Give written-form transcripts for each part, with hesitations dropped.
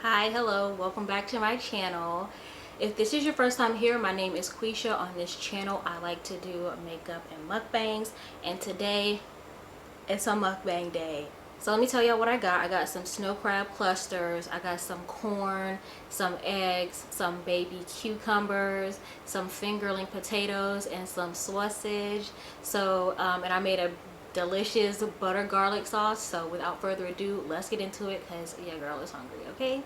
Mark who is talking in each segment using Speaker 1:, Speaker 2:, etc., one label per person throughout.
Speaker 1: Hi, hello, welcome back to my channel. If this is your first time here, my name is Quisha. On this channel I like to do makeup and mukbangs, and today it's a mukbang day. So let me tell y'all what I got. I got some snow crab clusters, I got some corn, some eggs, some baby cucumbers, some fingerling potatoes, and some sausage. So and I made a delicious butter garlic sauce. So without further ado, let's get into it because yeah, girl is hungry. Okay.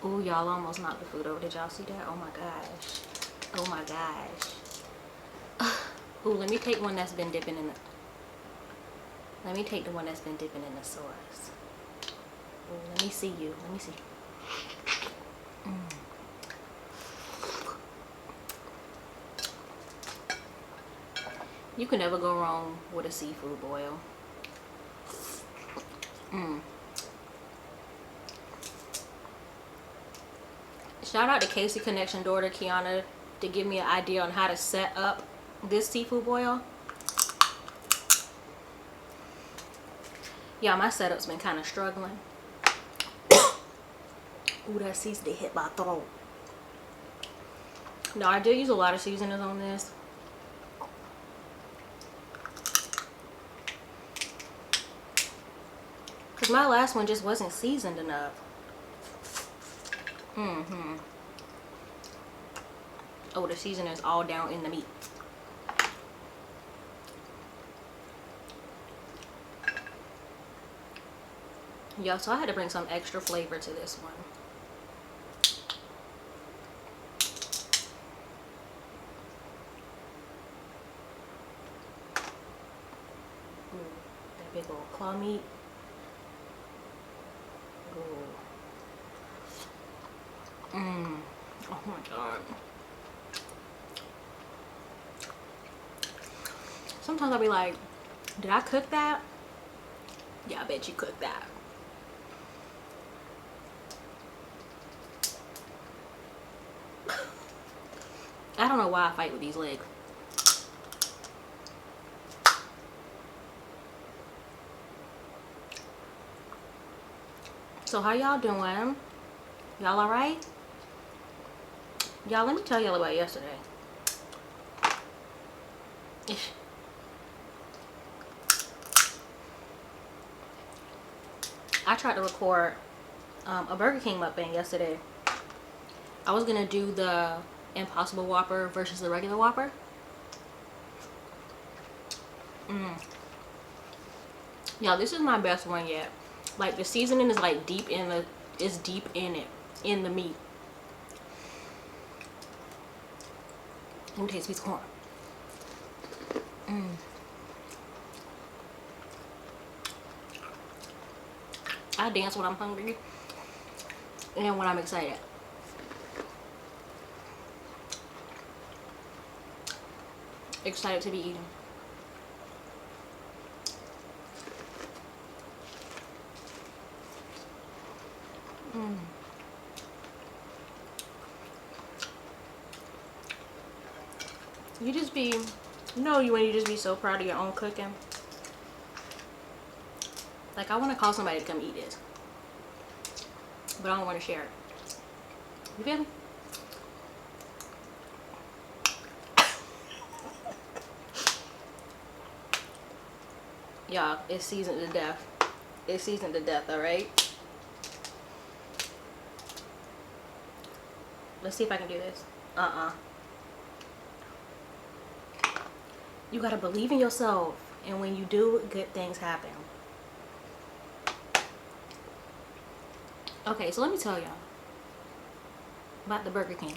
Speaker 1: Oh, y'all almost knocked the food over. Did y'all see that? Oh my gosh. Oh my gosh. Oh, let me take one that's been dipping in the... Let me take the one that's been dipping in the sauce. Oh, let me see you. Let me see. You can never go wrong with a seafood boil. Shout out to Casey Connection daughter Kiana to give me an idea on how to set up this seafood boil. Yeah, my setup's been kind of struggling. Ooh, that seasoning hit my throat. No, I did use a lot of seasonings on this. Because my last one just wasn't seasoned enough. Oh, the seasoning is all down in the meat. Yeah, so I had to bring some extra flavor to this one. Ooh, that big old claw meat. Ooh. Oh my god. Sometimes I'll be like, did I cook that? Yeah, I bet you cooked that. I don't know why I fight with these legs. So how y'all doing? Y'all alright? Y'all, let me tell y'all about yesterday. I tried to record a Burger King mukbang yesterday. I was gonna do the Impossible Whopper versus the regular Whopper. Y'all, this is my best one yet. Like, the seasoning is like deep in the, it's deep in it, in the meat. Let me taste a piece of corn. I dance when I'm hungry and when I'm excited. Excited to be eating. You just be, you know, when you just be so proud of your own cooking. Like, I want to call somebody to come eat this, but I don't want to share it. You feel me? Y'all, it's seasoned to death. It's seasoned to death, alright? Let's see if I can do this. You gotta believe in yourself, and when you do, good things happen. Okay, so let me tell y'all about the Burger King.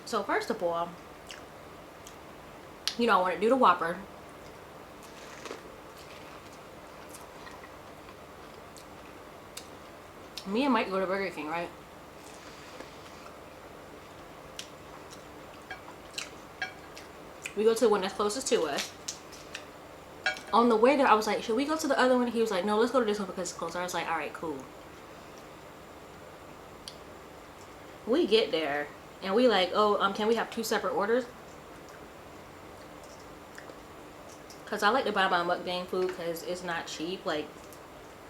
Speaker 1: So first of all, you know, I want to do the Whopper. Me and Mike go to Burger King, right? We go to the one that's closest to us. On the way there, I was like, should we go to the other one? He was like, no, let's go to this one because it's closer. I was like, all right, cool. We get there And we like, oh, can we have 2 separate orders? Because I like to buy my mukbang food because it's not cheap. Like,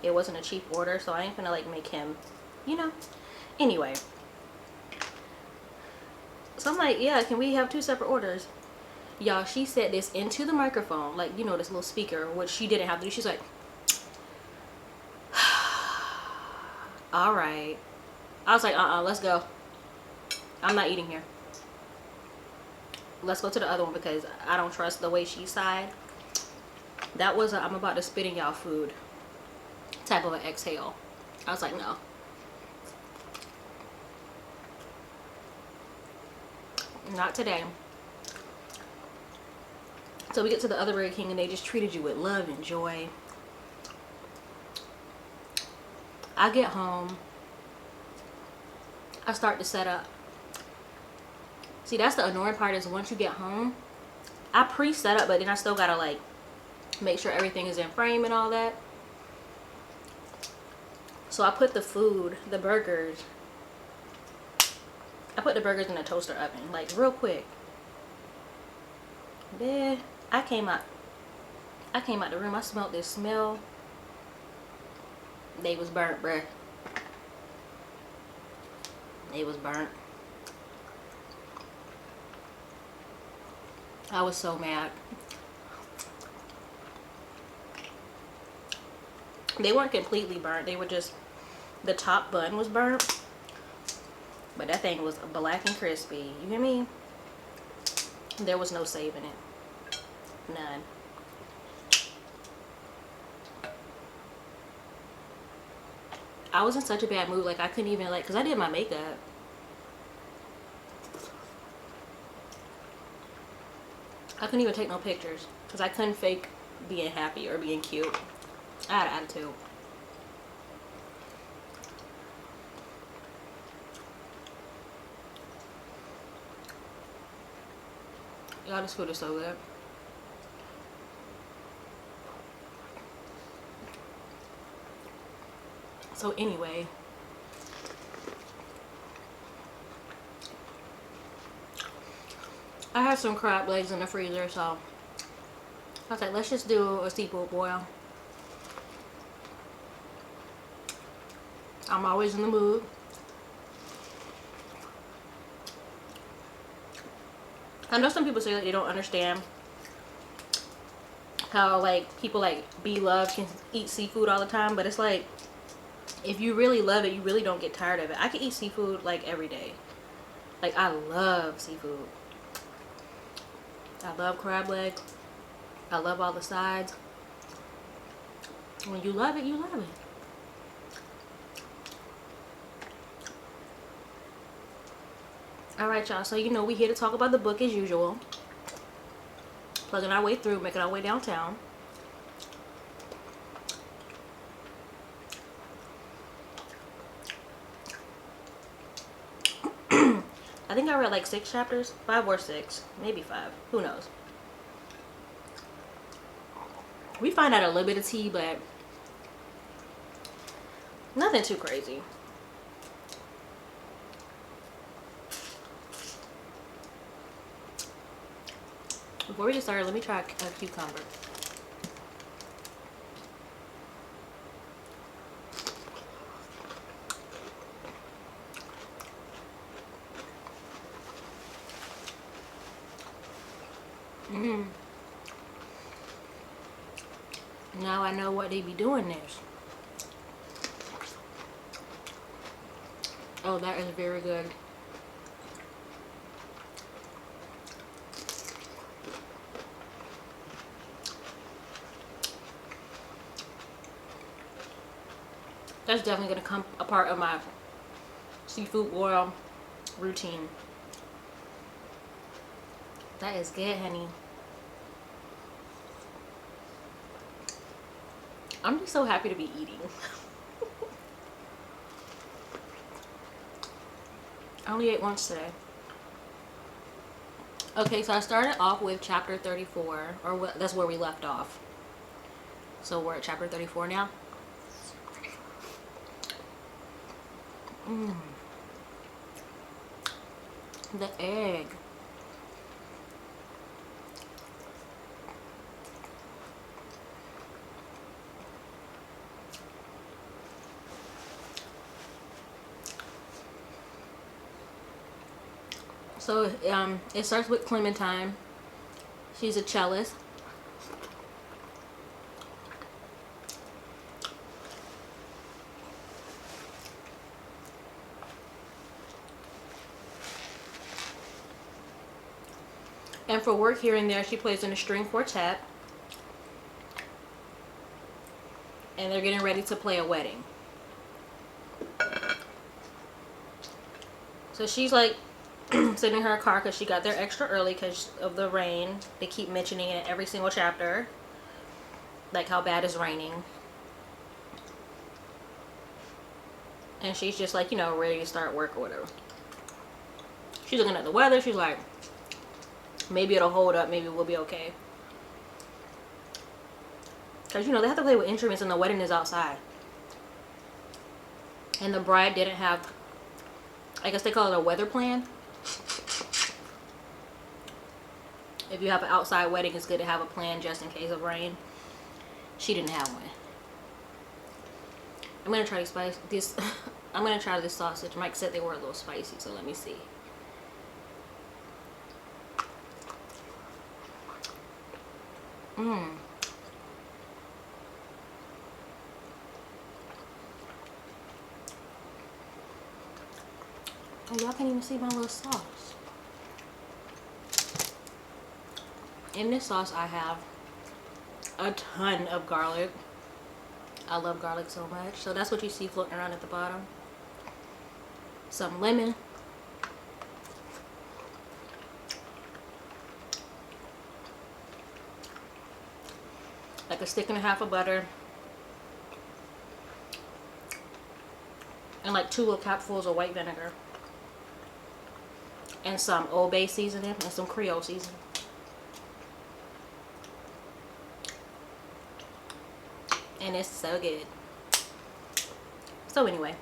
Speaker 1: it wasn't a cheap order, so I ain't gonna like make him, you know. Anyway, so I'm like, yeah, can we have 2 separate orders? Y'all, she said this into the microphone, like, you know, this little speaker, which she didn't have to do. She's like, all right. I was like, let's go. I'm not eating here. Let's go to the other one because I don't trust the way she sighed. That was a I'm about to spit in y'all food type of an exhale. I was like, no. Not today. So we get to the other Burger King and they just treated you with love and joy. I get home. I start to set up. See, that's the annoying part is once you get home, I pre-set up, but then I still gotta like make sure everything is in frame and all that. So I put the food, the burgers, I put the burgers in a toaster oven, like real quick. Then I came out the room. I smelled this smell. They was burnt, bruh. They was burnt. I was so mad. They weren't completely burnt. They were just, the top bun was burnt. But that thing was black and crispy. You hear me? There was no saving it. None. I was in such a bad mood. Like, I couldn't even, like, because I did my makeup. I couldn't even take no pictures. Because I couldn't fake being happy or being cute. I had an attitude. Y'all, this food is so good. So anyway, I have some crab legs in the freezer, so I was like, let's just do a seafood boil. I'm always in the mood. I know some people say that they don't understand how like people like LQLove can eat seafood all the time, but it's like, if you really love it, you really don't get tired of it. I can eat seafood like every day. Like, I love seafood. I love crab legs. I love all the sides. When you love it, you love it. Alright, y'all. So, you know, we here to talk about the book as usual. Plugging our way through, making our way downtown. I think I read like 6 chapters. 5 or 6. Maybe 5. Who knows? We find out a little bit of tea, but nothing too crazy. Before we get started, let me try a cucumber. Now I know what they be doing this. Oh, that is very good. That's definitely gonna come a part of my seafood boil routine. That is good, honey. I'm just so happy to be eating. I only ate once today. Okay, so I started off with chapter 34, or that's where we left off. So we're at chapter 34 now. The egg. So it starts with Clementine. She's a cellist. And for work here and there, she plays in a string quartet. And they're getting ready to play a wedding. So she's like sitting in her car because she got there extra early because of the rain. They keep mentioning it in every single chapter. Like how bad it's raining. And she's just like, you know, ready to start work or whatever. She's looking at the weather. She's like, maybe it'll hold up. Maybe we'll be okay. Because, you know, they have to play with instruments and the wedding is outside. And the bride didn't have, I guess they call it a weather plan. If you have an outside wedding, it's good to have a plan just in case of rain. She didn't have one. I'm going to try this. I'm going to try this sausage. Mike said they were a little spicy, so let me see. Oh, y'all can't even see my little sauce. In this sauce, I have a ton of garlic. I love garlic so much. So that's what you see floating around at the bottom. Some lemon. Like a stick and a half of butter. And like 2 little capfuls of white vinegar. And some Old Bay seasoning and some Creole seasoning. And it's so good. So anyway.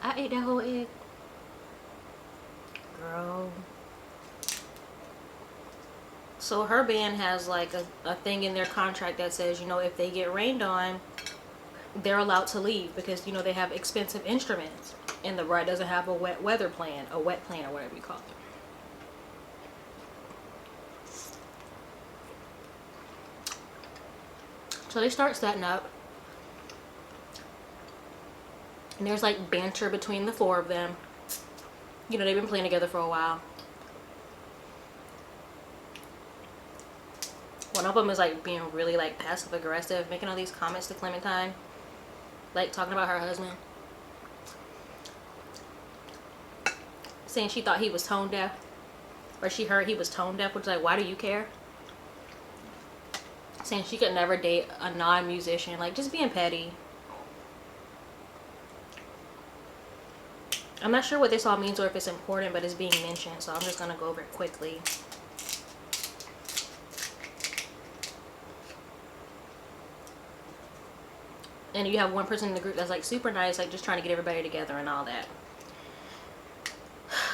Speaker 1: I ate that whole egg. Girl. So her band has like a thing in their contract that says, you know, if they get rained on, they're allowed to leave because, you know, they have expensive instruments. And the bride doesn't have a wet weather plan, a wet plan or whatever you call it. So they start setting up. And there's like banter between the 4 of them. You know, they've been playing together for a while. One of them is like being really like passive aggressive, making all these comments to Clementine. Like talking about her husband. Saying she thought he was tone deaf. Or she heard he was tone deaf, which is like, why do you care? Saying she could never date a non-musician. Like, just being petty. I'm not sure what this all means or if it's important, but it's being mentioned. So I'm just going to go over it quickly. And you have one person in the group that's like super nice, like just trying to get everybody together and all that.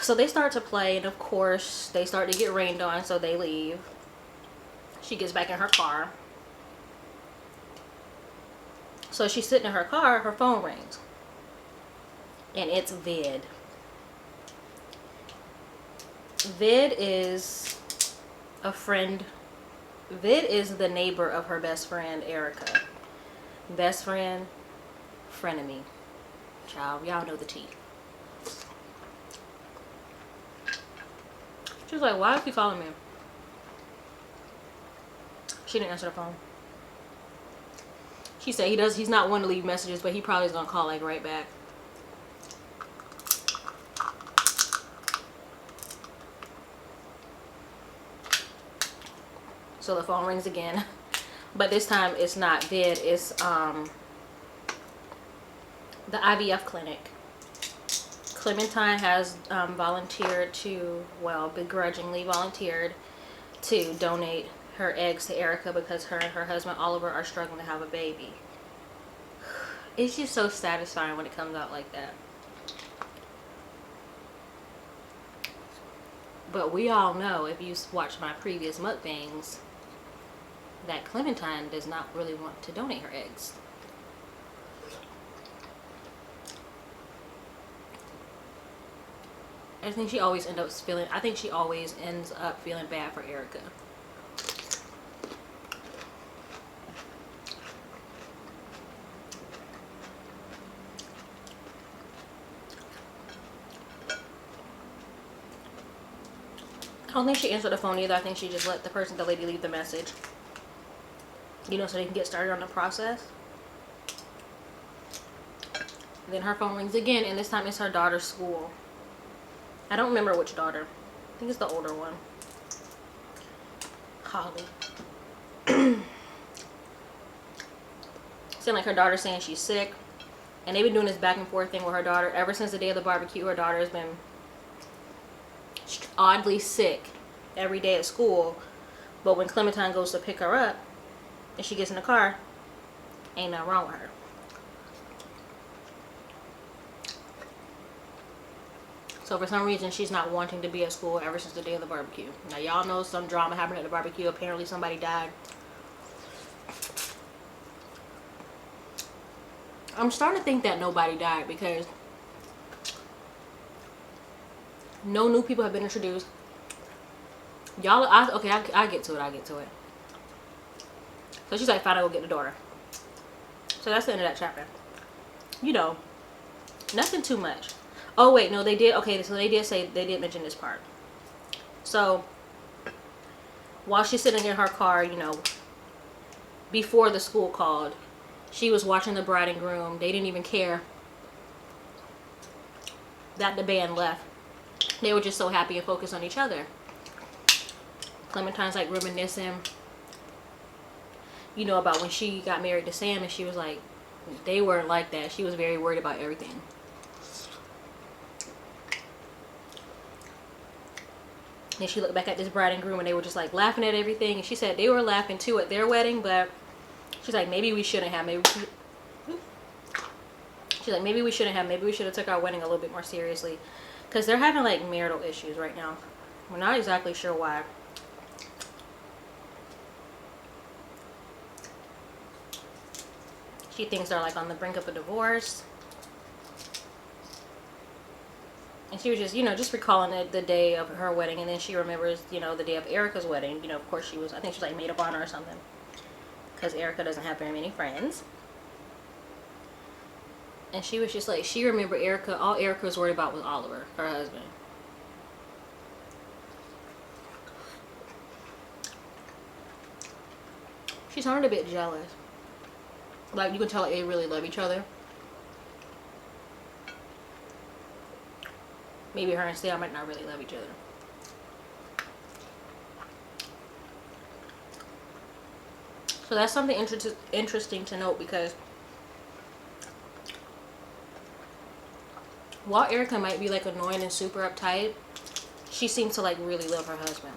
Speaker 1: So they start to play, and of course they start to get rained on, so they leave. She gets back in her car. So she's sitting in her car, her phone rings. And it's Vid. Vid is a friend. Vid is the neighbor of her best friend, Erica. Best friend, frenemy. Child, y'all know the tea. She was like, why is he calling me? She didn't answer the phone. She said he's not one to leave messages, but he probably is gonna call like right back. So the phone rings again. But this time it's not Vid, it's the IVF clinic. Clementine has volunteered to, well, begrudgingly volunteered to donate her eggs to Erica because her and her husband Oliver are struggling to have a baby. It's just so satisfying when it comes out like that. But we all know, if you watch my previous mukbangs, that Clementine does not really want to donate her eggs. I think she always ends up feeling, I think she always ends up feeling bad for Erica. I don't think she answered the phone either. I think she just let the lady leave the message. You know, so they can get started on the process. Then her phone rings again, and this time it's her daughter's school. I don't remember which daughter. I think it's the older one. Holly. Seemed like her daughter saying she's sick. And they've been doing this back and forth thing with her daughter. Ever since the day of the barbecue, her daughter has been oddly sick every day at school. But when Clementine goes to pick her up and she gets in the car, ain't nothing wrong with her. So for some reason, she's not wanting to be at school ever since the day of the barbecue. Now, y'all know some drama happened at the barbecue. Apparently, somebody died. I'm starting to think that nobody died because no new people have been introduced. Y'all, okay, I get to it. So she's like, fine, I'll go get the daughter. So that's the end of that chapter. You know, nothing too much. Oh wait, no, they did. Okay, so they did mention this part. So while she's sitting in her car, you know, before the school called, she was watching the bride and groom. They didn't even care that the band left. They were just so happy and focused on each other. Clementine's like reminiscing, you know, about when she got married to Sam, and she was like, they weren't like that. She was very worried about everything. And she looked back at this bride and groom, and they were just like laughing at everything. And she said they were laughing too at their wedding, but she's like, maybe we shouldn't have. She's like, maybe we shouldn't have. Maybe we should have took our wedding a little bit more seriously, because they're having like marital issues right now. We're not exactly sure why. She thinks they're like on the brink of a divorce. And she was just, you know, just recalling the day of her wedding. And then she remembers, you know, the day of Erica's wedding. You know, of course she was, I think she was like maid of honor or something. Because Erica doesn't have very many friends. And she was just like, she remembered Erica, all Erica was worried about was Oliver, her husband. She sounded a bit jealous. Like, you can tell like, they really love each other. Maybe her and Sam might not really love each other. So that's something interesting to note, because while Erica might be like annoying and super uptight, she seems to like really love her husband.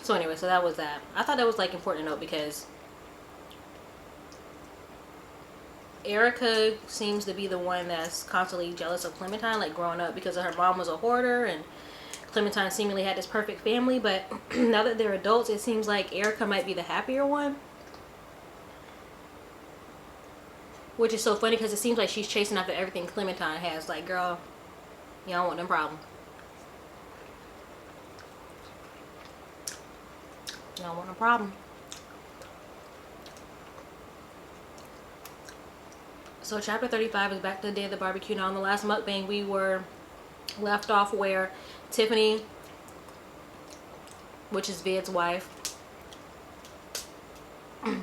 Speaker 1: So anyway, so that was that. I thought that was like important to note, because Erica seems to be the one that's constantly jealous of Clementine, like growing up, because her mom was a hoarder and Clementine seemingly had this perfect family. But now that they're adults, it seems like Erica might be the happier one. Which is so funny, because it seems like she's chasing after everything Clementine has. Like, girl, you don't want them problems. You don't want a problem. So chapter 35 is back to the day of the barbecue. Now, in the last mukbang, we were left off where Tiffany, which is Vid's wife,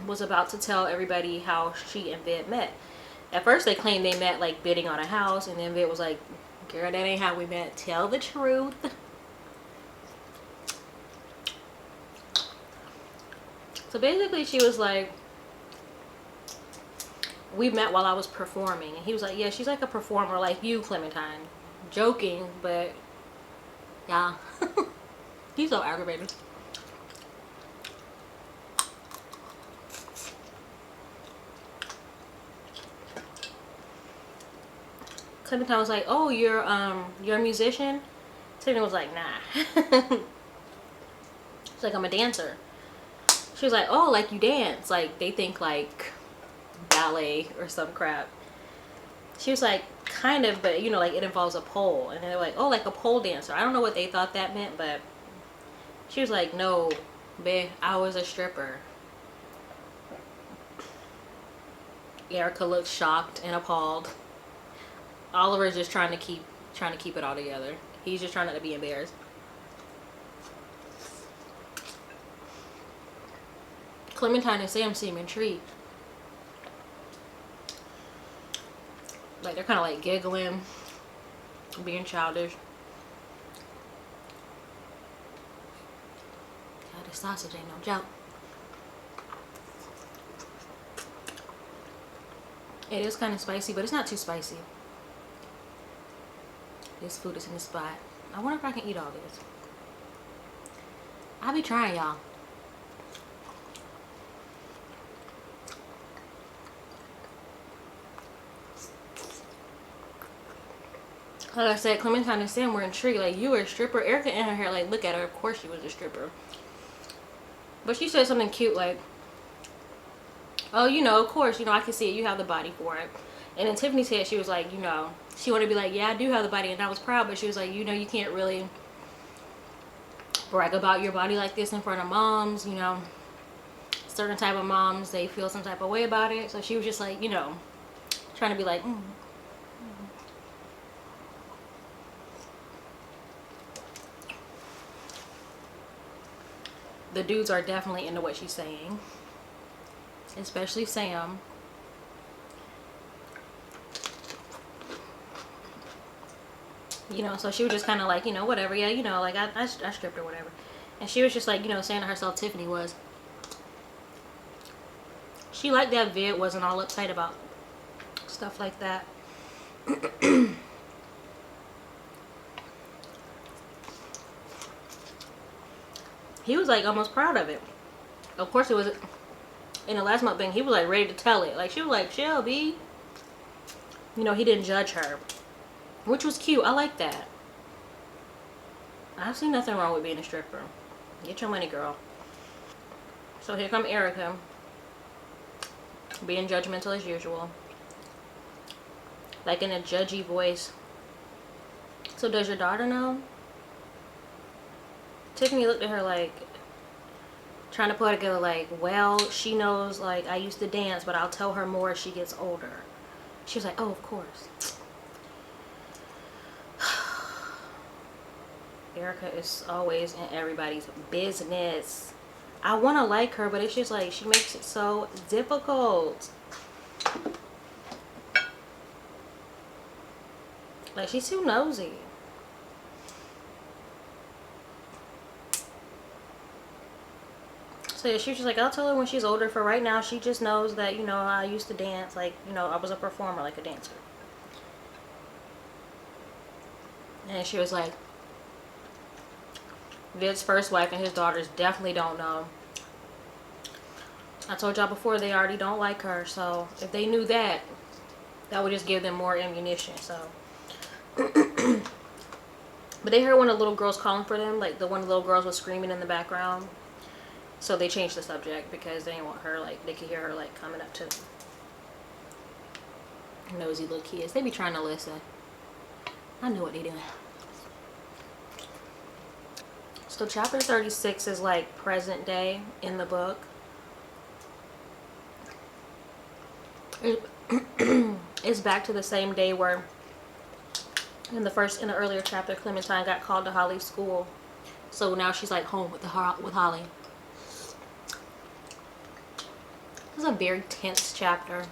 Speaker 1: was about to tell everybody how she and Vid met. At first, they claimed they met like bidding on a house, and then Vid was like, girl, that ain't how we met. Tell the truth. So basically, she was like, we met while I was performing. And he was like, yeah, she's like a performer like you, Clementine. Joking, but Yeah. He's so aggravating. Clementine was like, "Oh, you're a musician?" Tiffany was like, "Nah." She's like, "I'm a dancer." She was like, "Oh, like you dance?" Like they think like ballet or some crap. She was like, "Kind of, but you know, like it involves a pole." And they're like, "Oh, like a pole dancer." I don't know what they thought that meant, but she was like, "No, babe, I was a stripper." Erica looked shocked and appalled. Oliver's just trying to keep it all together. He's just trying not to be embarrassed. Clementine and Sam seem intrigued. Like they're kind of like giggling, being childish. God, this sausage ain't no joke. It is kind of spicy, but it's not too spicy. This food is in the spot. I wonder if I can eat all this. I'll be trying, y'all. Like I said, Clementine and Sam were intrigued. Like, you were a stripper? Erica in her hair, like, look at her. Of course she was a stripper. But she said something cute, like, "Oh, you know, of course, you know, I can see it. You have the body for it." And then Tiffany said, she was like, you know, she wanted to be like, "Yeah, I do have the body." And I was proud, but she was like, "You know, you can't really brag about your body like this in front of moms. You know, certain type of moms, they feel some type of way about it." So she was just like, you know, trying to be like, The dudes are definitely into what she's saying, especially Sam. You know, so she was just kind of like, you know, whatever. Yeah, you know, like I stripped or whatever. And she was just like, you know, saying to herself, Tiffany was. She liked that Vid wasn't all uptight about stuff like that. He was like almost proud of it. Of course, it was in the last mukbang. He was like ready to tell it. Like she was like, "Shelby," you know, he didn't judge her, which was cute. I like that. I see nothing wrong with being a stripper. Get your money, girl. So here come Erica, being judgmental as usual, like in a judgy voice. "So does your daughter know?" Tiffany looked at her like, trying to put it together like, "Well, she knows like I used to dance, but I'll tell her more as she gets older." She was like, "Oh, of course." Erica is always in everybody's business. I want to like her, but it's just like she makes it so difficult. Like she's too nosy. So yeah, she was just like, "I'll tell her when she's older. For right now, she just knows that, you know, I used to dance. Like, you know, I was a performer, like a dancer." And she was like, Vid's first wife and his daughters definitely don't know. I told y'all before, they already don't like her. So if they knew that, that would just give them more ammunition. So, but they heard one of the little girls calling for them. Like the one of the little girls was screaming in the background. So they changed the subject because they didn't want her, like, they could hear her, like, coming up to them. Nosy little kids. They be trying to listen. I know what they doing. So chapter 36 is, like, present day in the book. It's back to the same day where in the earlier chapter, Clementine got called to Holly's school. So now she's, like, home with Holly. This is a very tense chapter.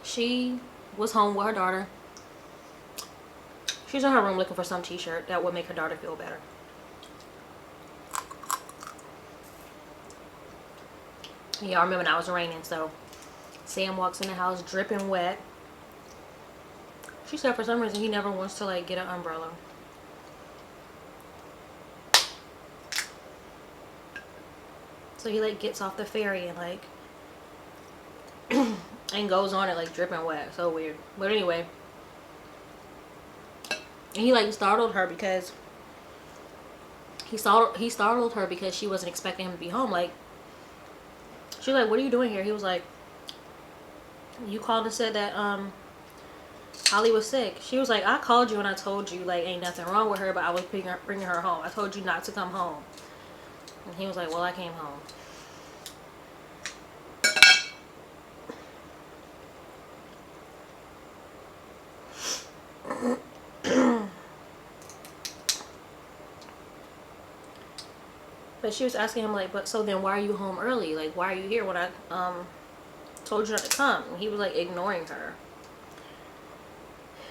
Speaker 1: She was home with her daughter. She's in her room looking for some t-shirt that would make her daughter feel better. Y'all remember now it was raining, so Sam walks in the house dripping wet. She said for some reason he never wants to, like, get an umbrella. So he like gets off the ferry and like and goes on it like dripping wet. So weird. But anyway, he like startled her because he startled her because she wasn't expecting him to be home. Like, she was like, "What are you doing here?" He was like, "You called and said that Holly was sick." She was like, "I called you and I told you like ain't nothing wrong with her, but I was bringing her home. I told you not to come home." And he was like, "Well, I came home." But she was asking him like, "But so then why are you home early? Like, why are you here when I told you not to come?" And he was like ignoring her,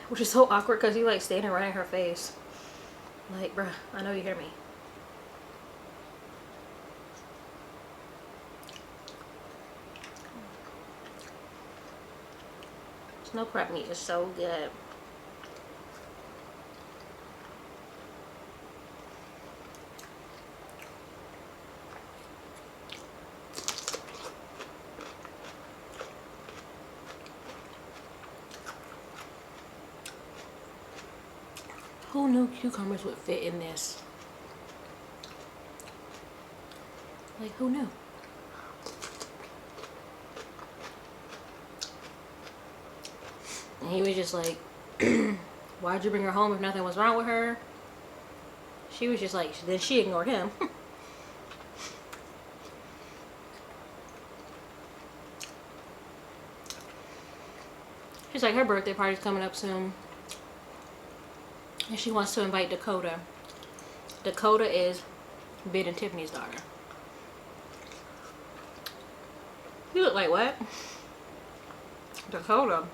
Speaker 1: which is so awkward because he like standing right in her face, like, "Bruh, I know you hear me." Snow crab meat is so good. Who knew cucumbers would fit in this? Like, who knew? And he was just like, "Why'd you bring her home if nothing was wrong with her?" She was just like, then she ignored him. She's like, her birthday party's coming up soon, and she wants to invite Dakota. Dakota is Ben and Tiffany's daughter. You look like, what? Dakota.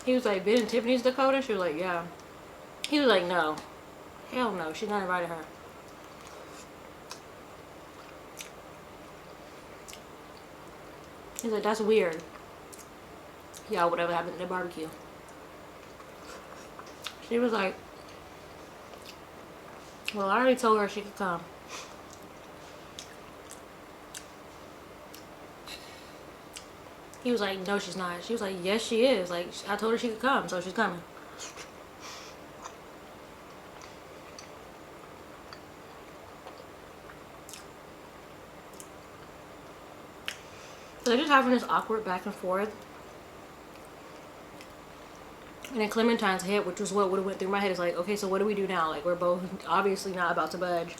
Speaker 1: He was like, Ben and Tiffany's Dakota? She was like, yeah. He was like, no. Hell no, she's not invited her. He's like, that's weird. Y'all, whatever happened to the barbecue? She was like, well, I already told her she could come. He was like, no, she's not. She was like, yes, she is. Like, I told her she could come, so she's coming. So they're just having this awkward back and forth. And then Clementine's head, which was what would have went through my head, is like, okay, so what do we do now? Like, we're both obviously not about to budge.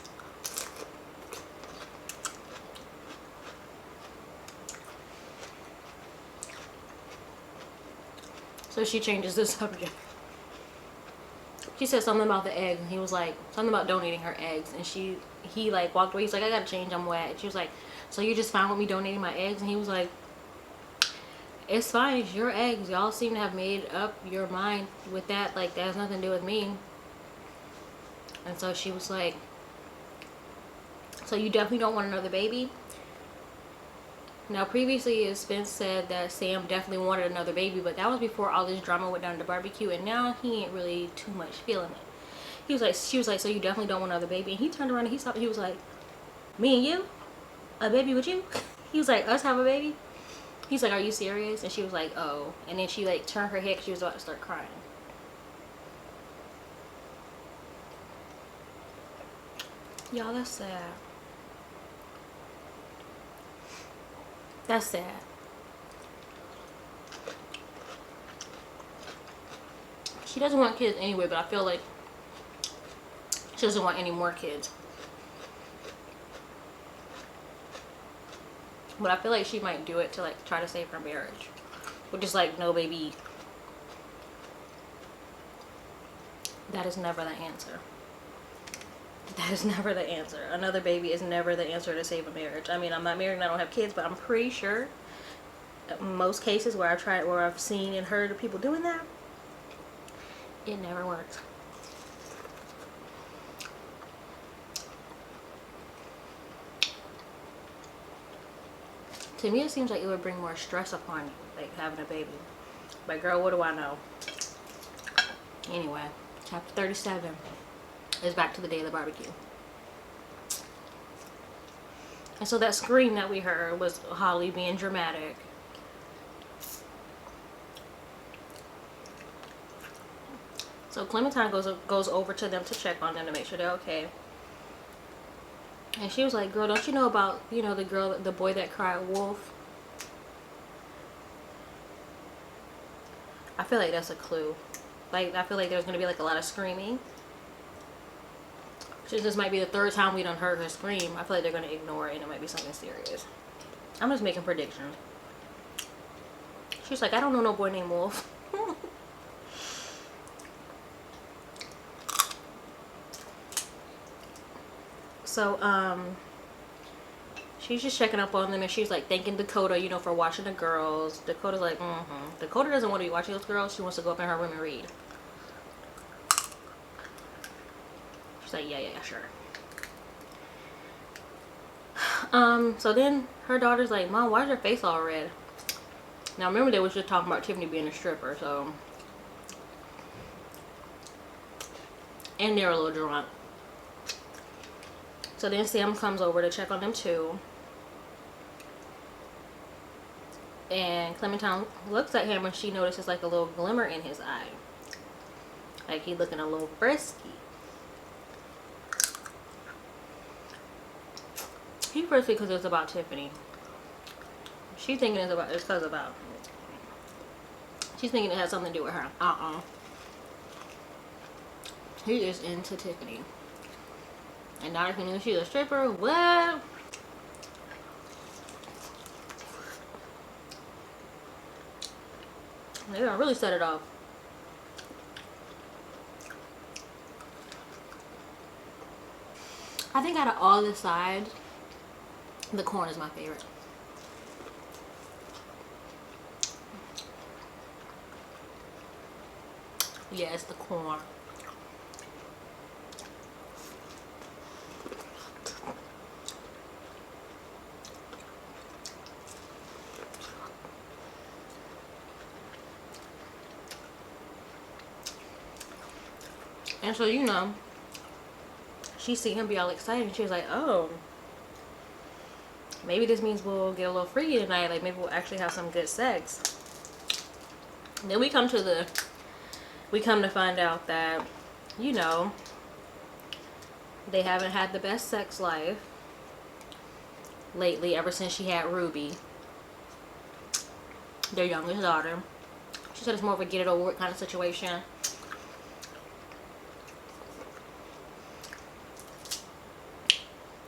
Speaker 1: So she changes the subject. She said something about the eggs, and he was like, something about donating her eggs. And he like walked away. He's like, I gotta change, I'm wet. And she was like, so you just fine with me donating my eggs? And he was like, it's fine, it's your eggs. Y'all seem to have made up your mind with that. Like, that has nothing to do with me. And so she was like, so you definitely don't want another baby? Now, previously, it's been said that Sam definitely wanted another baby, but that was before all this drama went down at the barbecue, and now he ain't really too much feeling it. He was like, she was like, so you definitely don't want another baby? And he turned around and he stopped. He was like, me and you? A baby with you? He was like, us have a baby? He's like, are you serious? And she was like, oh. And then she like turned her head because she was about to start crying. Y'all, that's sad. That's sad. She doesn't want kids anyway, but I feel like she doesn't want any more kids. But I feel like she might do it to like try to save her marriage. Which is like, no baby. That is never the answer. That is never the answer. Another baby is never the answer to save a marriage. I mean, I'm not married and I don't have kids, but I'm pretty sure most cases where I've seen and heard of people doing that, it never works. To me, it seems like it would bring more stress upon you, like having a baby. But girl, what do I know? Anyway, chapter 37 is back to the day of the barbecue. And so that scream that we heard was Holly being dramatic. So Clementine goes over to them to check on them to make sure they're okay. And she was like, girl, don't you know about, you know, the boy that cried wolf? I feel like that's a clue. Like, I feel like there's going to be like a lot of screaming. Since this might be the third time we done heard her scream, I feel like they're going to ignore it and it might be something serious. I'm just making predictions. She's like, I don't know no boy named Wolf. So, she's just checking up on them, and she's like thanking Dakota, you know, for watching the girls. Dakota's like, Dakota doesn't want to be watching those girls. She wants to go up in her room and read. She's like, yeah, sure. So then her daughter's like, Mom, why is your face all red? Now remember, they was just talking about Tiffany being a stripper, so. And they're a little drunk. So then Sam comes over to check on them too. And Clementine looks at him and she notices like a little glimmer in his eye. Like he's looking a little frisky. He's frisky because it's about Tiffany. She's thinking it's because about. She's thinking it has something to do with her. He is into Tiffany. And now if he knew she's a stripper, what? They're gonna really set it off. I think out of all the sides, the corn is my favorite. Yeah, it's the corn. And so, you know, she see him be all excited and she was like, oh, maybe this means we'll get a little freaky tonight. Like, maybe we'll actually have some good sex. And then we come to find out that, you know, they haven't had the best sex life lately, ever since she had Ruby, their youngest daughter. She said it's more of a get it over with kind of situation.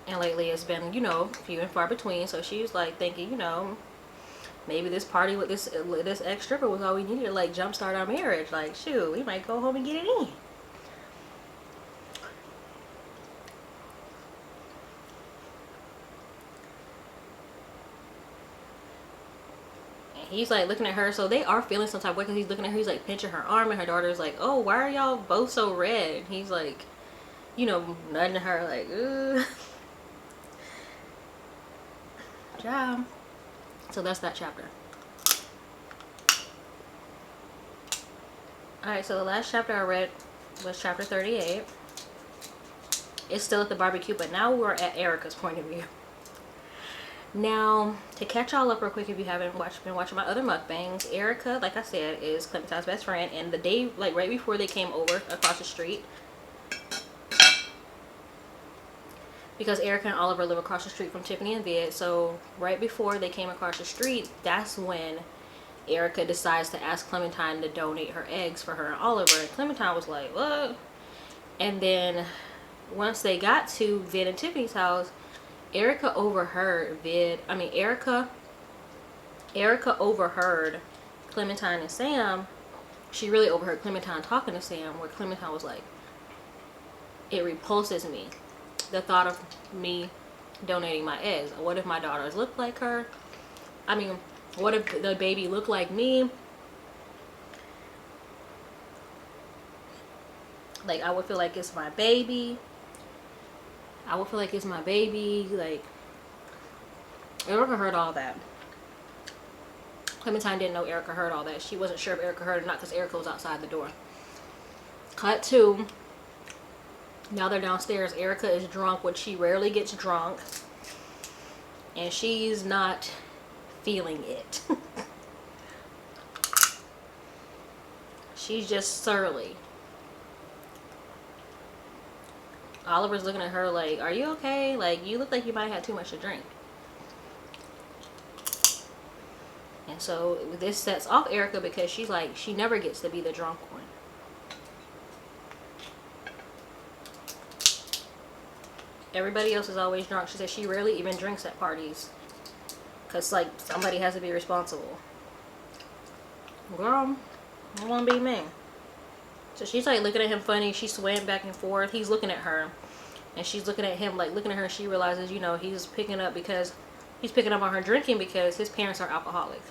Speaker 1: And lately it's been, you know, few and far between. So she was like thinking, you know, maybe this party with this ex-stripper was all we needed to like jumpstart our marriage. Like, shoot, we might go home and get it in. And he's like looking at her, so they are feeling some type of way because he's looking at her, he's like pinching her arm, and her daughter's like, oh, why are y'all both so red? And he's like, you know, nudging her like, ugh. Job. So that's that chapter. Alright, so the last chapter I read was chapter 38. It's still at the barbecue, but now we're at Erica's point of view. Now, to catch y'all up real quick, if you haven't been watching my other mukbangs, Erica, like I said, is Clementine's best friend. And the day, like right before they came over across the street, because Erica and Oliver live across the street from Tiffany and Vid, so right before they came across the street, that's when Erica decides to ask Clementine to donate her eggs for her and Oliver. And Clementine was like, what? And then once they got to Vid and Tiffany's house, Erica overheard Clementine and Sam. She really overheard Clementine talking to Sam, where Clementine was like, it repulses me, the thought of me donating my eggs. What if my daughters look like her? I mean, what if the baby looked like me? Like, I would feel like it's my baby. Like, Erica heard all that. Clementine didn't know Erica heard all that. She wasn't sure if Erica heard or not because Erica was outside the door. Cut to, now they're downstairs. Erica is drunk, which she rarely gets drunk. and she's not feeling it. She's just surly. Oliver's looking at her like, are you okay? Like, you look like you might have too much to drink. And so this sets off Erica because she's like, she never gets to be the drunk one. Everybody else is always drunk. She said she rarely even drinks at parties. Because, like, somebody has to be responsible. Girl, I want to be me. So she's, like, looking at him funny. She's swaying back and forth. He's looking at her. And she's looking at him, like, looking at her. And she realizes, you know, he's picking up on her drinking because his parents are alcoholic.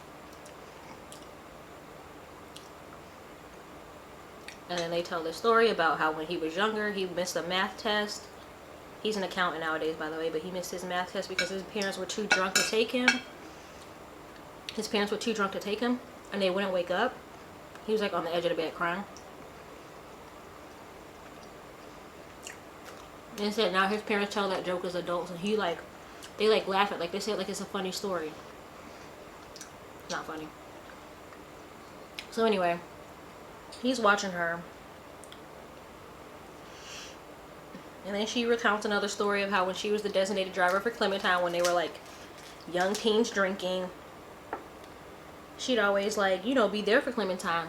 Speaker 1: And then they tell this story about how when he was younger, he missed a math test. He's an accountant nowadays, by the way, but he missed his math test because his parents were too drunk to take him. His parents were too drunk to take him, and they wouldn't wake up. He was, like, on the edge of the bed crying. And said now his parents tell that joke as adults, and they, like, laugh at it. Like, they say it like it's a funny story. It's not funny. So, anyway, he's watching her. And then she recounts another story of how when she was the designated driver for Clementine, when they were, like, young teens drinking, she'd always, like, you know, be there for Clementine.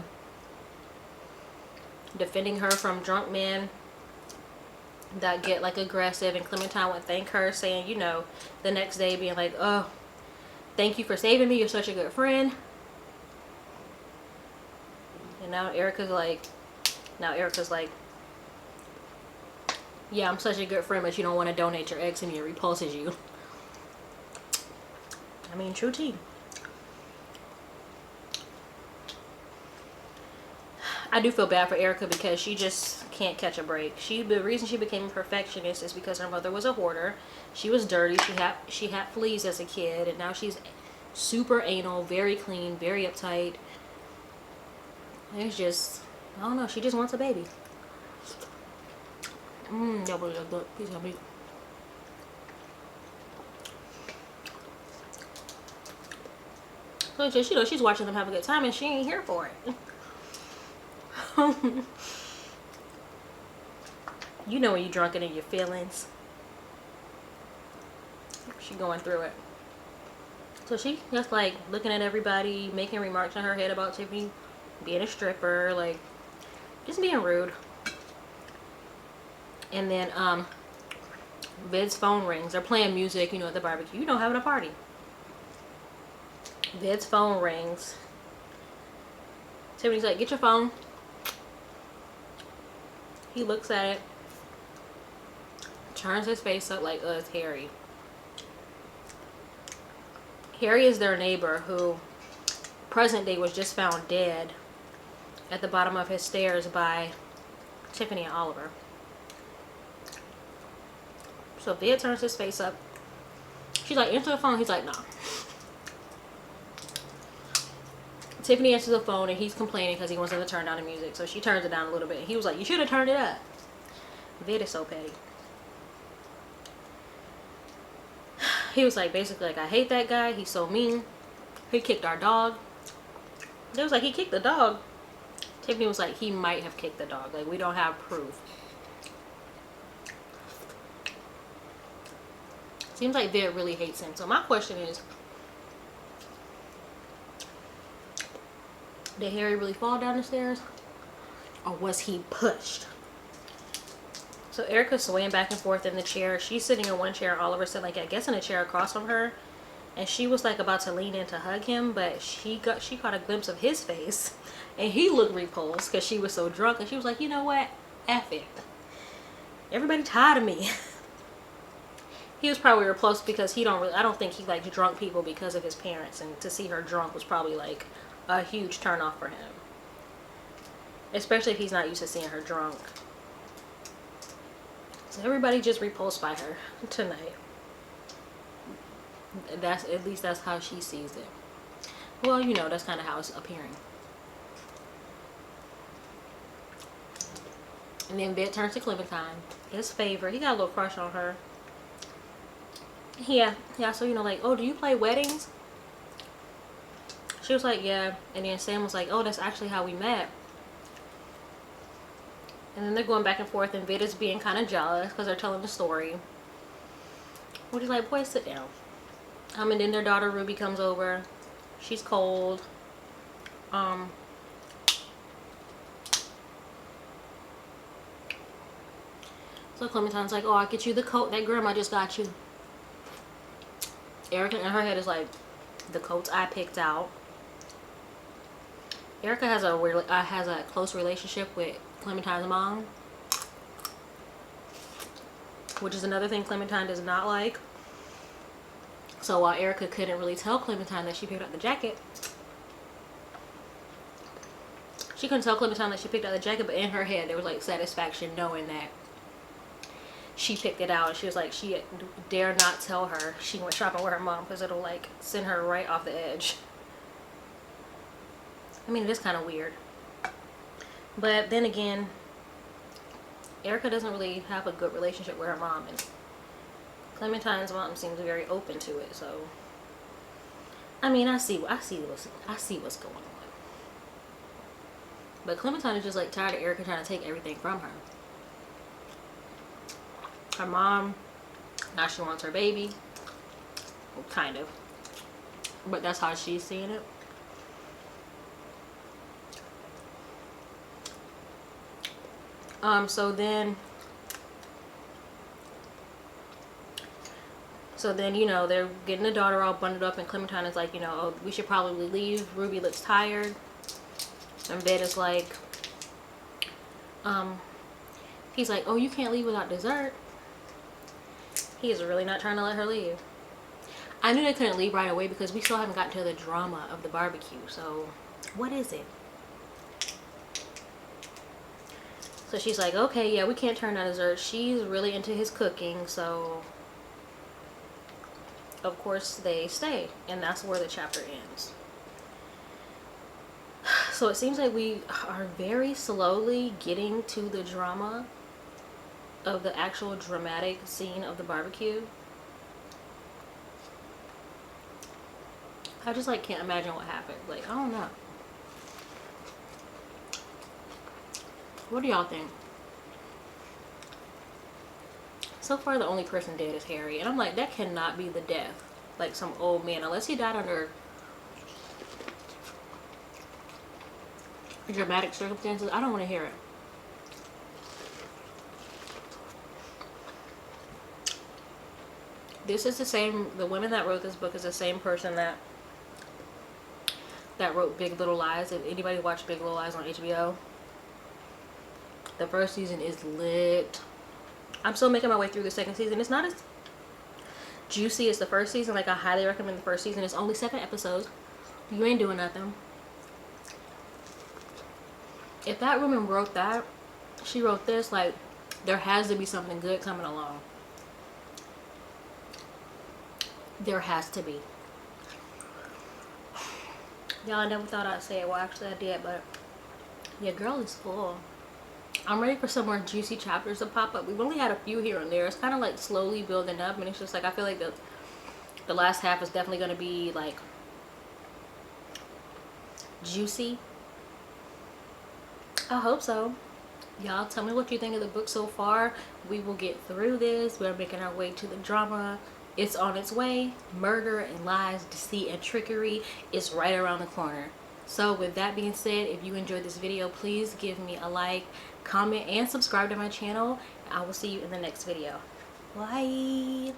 Speaker 1: Defending her from drunk men that get, like, aggressive. And Clementine would thank her, saying, you know, the next day being like, oh, thank you for saving me. You're such a good friend. And now Erica's like, yeah, I'm such a good friend, but you don't want to donate your eggs to me. It repulses you. I mean, true tea. I do feel bad for Erica because she just can't catch a break. The reason she became a perfectionist is because her mother was a hoarder. She was dirty. She had fleas as a kid, and now she's super anal, very clean, very uptight. It's just, I don't know. She just wants a baby. Y'all really good. Please help me. So it's just, you know, she's watching them have a good time and she ain't here for it. You know when you're drunk and in your feelings. She going through it. So she just like looking at everybody, making remarks in her head about Tiffany being a stripper, like just being rude. And then Vid's phone rings. They're playing music, you know, at the barbecue. You know, having a party. Vid's phone rings. Tiffany's like, get your phone. He looks at it. Turns his face up like, it's Harry. Harry is their neighbor who, present day, was just found dead at the bottom of his stairs by Tiffany and Oliver. So Vid turns his face up. She's like, answer the phone. He's like, nah. Tiffany answers the phone and he's complaining because he wants her to turn down the music. So she turns it down a little bit. He was like, you should have turned it up. Vid is so petty. He was like, basically, like, I hate that guy. He's so mean. He kicked our dog. It was like, he kicked the dog. Tiffany was like, he might have kicked the dog. Like, we don't have proof. Seems like Vid really hates him. So my question is, did Harry really fall down the stairs? Or was he pushed? So Erica's swaying back and forth in the chair. She's sitting in one chair. Oliver sitting, like, I guess in a chair across from her. And she was like about to lean in to hug him. But she caught a glimpse of his face. And he looked repulsed because she was so drunk. And she was like, you know what? F it. Everybody tired of me. He was probably repulsed because I don't think he likes drunk people because of his parents. And to see her drunk was probably like a huge turn off for him. Especially if he's not used to seeing her drunk. So everybody just repulsed by her tonight. At least that's how she sees it. Well, you know, that's kind of how it's appearing. And then Vid turns to Clementine, his favorite. He got a little crush on her. Yeah, so, you know, like, oh, do you play weddings? She was like, yeah. And then Sam was like, oh, that's actually how we met. And then they're going back and forth, and Vida's being kind of jealous because they're telling the story. Woody's like, boy, sit down. And then their daughter Ruby comes over. She's cold. So Clementine's like, oh, I'll get you the coat that grandma just got you. Erica in her head is like, the coats I picked out. Erica has a close relationship with Clementine's mom, which is another thing Clementine does not like. So while Erica couldn't really tell Clementine that she picked out the jacket, she couldn't tell Clementine that she picked out the jacket, but in her head there was like satisfaction knowing that she picked it out. And she was like, she dare not tell her she went shopping with her mom because it'll like send her right off the edge. I mean, it is kind of weird. But then again, Erica doesn't really have a good relationship with her mom, and Clementine's mom seems very open to it. So, I mean, I see what's going on. But Clementine is just like tired of Erica trying to take everything from her. Her mom, now she wants her baby. Well, kind of. But that's how she's seeing it. So then, you know, they're getting the daughter all bundled up, and Clementine is like, you know, oh, we should probably leave. Ruby looks tired. And Bed is like, he's like, oh, you can't leave without dessert. He is really not trying to let her leave. I knew they couldn't leave right away because we still haven't gotten to the drama of the barbecue. So, what is it? So she's like, okay, yeah, we can't turn down dessert. She's really into his cooking, so of course they stay. And that's where the chapter ends. So it seems like we are very slowly getting to the drama of the actual dramatic scene of the barbecue. I just like can't imagine what happened. Like, I don't know. What do y'all think? So far the only person dead is Harry, and I'm like, that cannot be the death, like some old man, unless he died under dramatic circumstances. I don't want to hear it. This is the same, the woman that wrote this book is the same person that wrote Big Little Lies. If anybody watched Big Little Lies on HBO, the first season is lit. I'm still making my way through the second season. It's not as juicy as the first season. Like, I highly recommend the first season. It's only 7 episodes. You ain't doing nothing. If that woman wrote that, she wrote this, like, there has to be something good coming along. There has to be. Y'all, I never thought I'd say it. Well, actually I did, but your girl is full. I'm ready for some more juicy chapters to pop up. We've only had a few here and there. It's kind of like slowly building up, and it's just like, I feel like the last half is definitely going to be like juicy. I hope so. Y'all tell me what you think of the book so far. We will get through this. We're making our way to the drama. It's on its way. Murder and lies, deceit and trickery is right around the corner. So with that being said, if you enjoyed this video, please give me a like, comment, and subscribe to my channel. I will see you in the next video. Bye.